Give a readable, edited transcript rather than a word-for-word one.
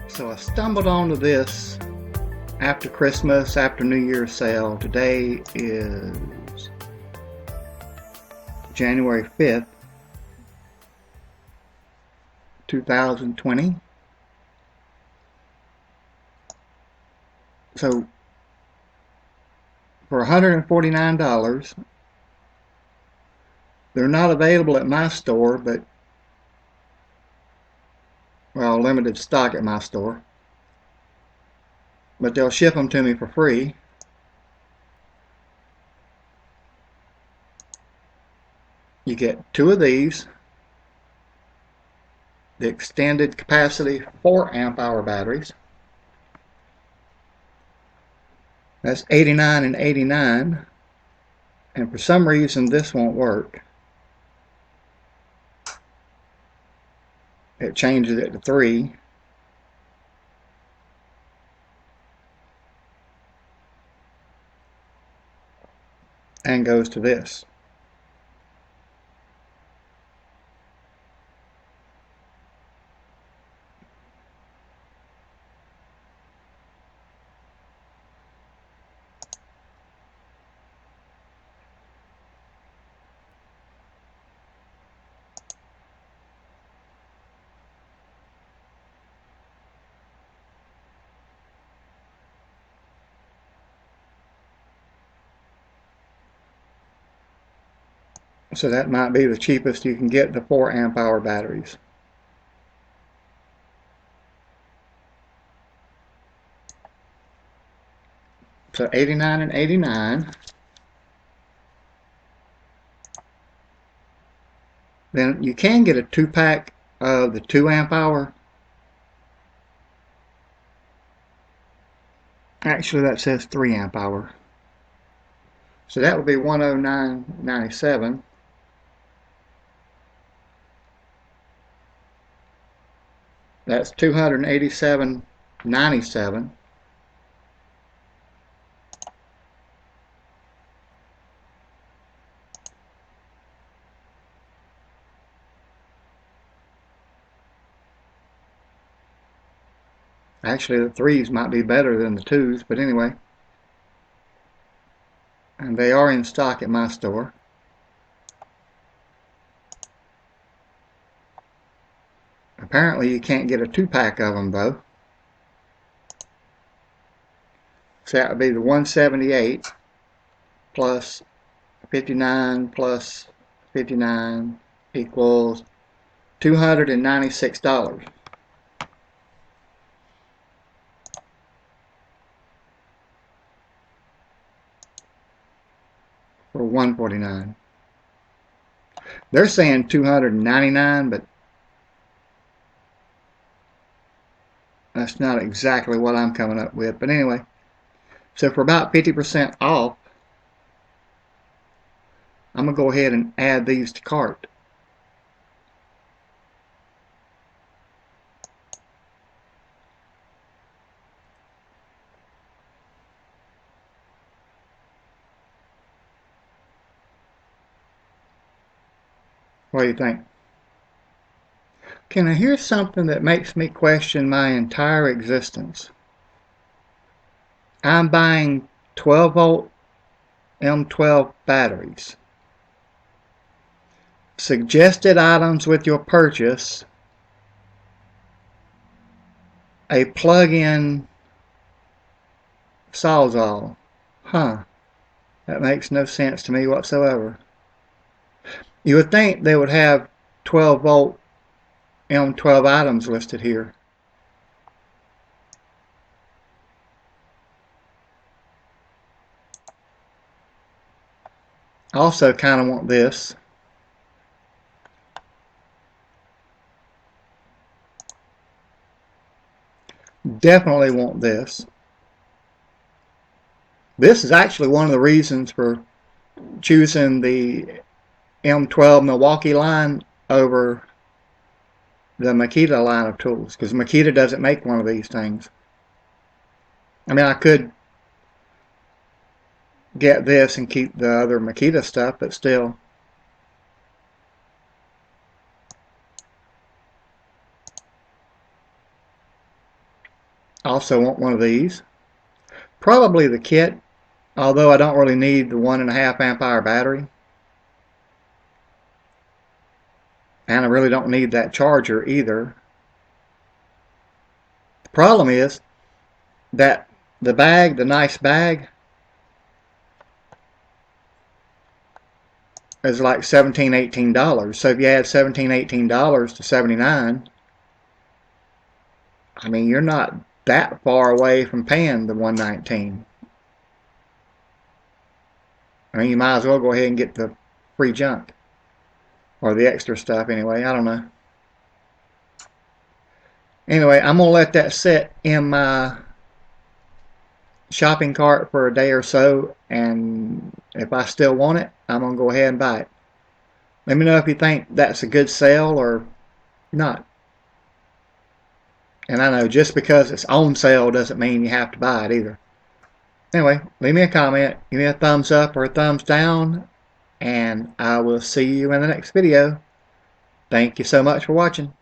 So I stumbled onto this after Christmas, after New Year's sale. Today is January 5th, 2020. So for $149, they're not available at my store, but well, limited stock at my store. But they'll ship them to me for free. You get 2 of these, the extended capacity 4 amp hour batteries. That's $89 and $89, and for some reason this won't work. It changes it to 3. And goes to this. So that might be the cheapest you can get, the 4 amp hour batteries. So $89 and $89. Then you can get a 2-pack of the 2 amp hour. Actually, that says 3 amp hour. So that would be $109.97. That's $287.97. Actually, the 3s might be better than the 2s, but anyway. And they are in stock at my store. Apparently you can't get a 2-pack of them though. So that would be the 178 plus 59 plus 59 equals $296. For $149. They're saying $299, but that's not exactly what I'm coming up with. But anyway, so for about 50% off, I'm going to go ahead and add these to cart. What do you think? Can I hear something that makes me question my entire existence? I'm buying 12 volt M12 batteries. Suggested items with your purchase: a plug-in Sawzall. That makes no sense to me whatsoever. You would think they would have 12 volt M12 items listed here. Also kind of want this. Definitely want this. This is actually one of the reasons for choosing the M12 Milwaukee line over the Makita line of tools, because Makita doesn't make one of these things. I mean, I could get this and keep the other Makita stuff, but still. Also want one of these. Probably the kit, although I don't really need the 1.5 amp hour battery. And I really don't need that charger either. The problem is that the bag, the nice bag, is like $17, $18. So if you add $17, $18 to $79, I mean, you're not that far away from paying the $119. I mean, you might as well go ahead and get the free junk. Or the extra stuff anyway, I don't know. Anyway, I'm going to let that sit in my shopping cart for a day or so, and if I still want it, I'm going to go ahead and buy it. Let me know if you think that's a good sale or not. And I know just because it's on sale doesn't mean you have to buy it either. Anyway, leave me a comment, give me a thumbs up or a thumbs down, and I will see you in the next video. Thank you so much for watching.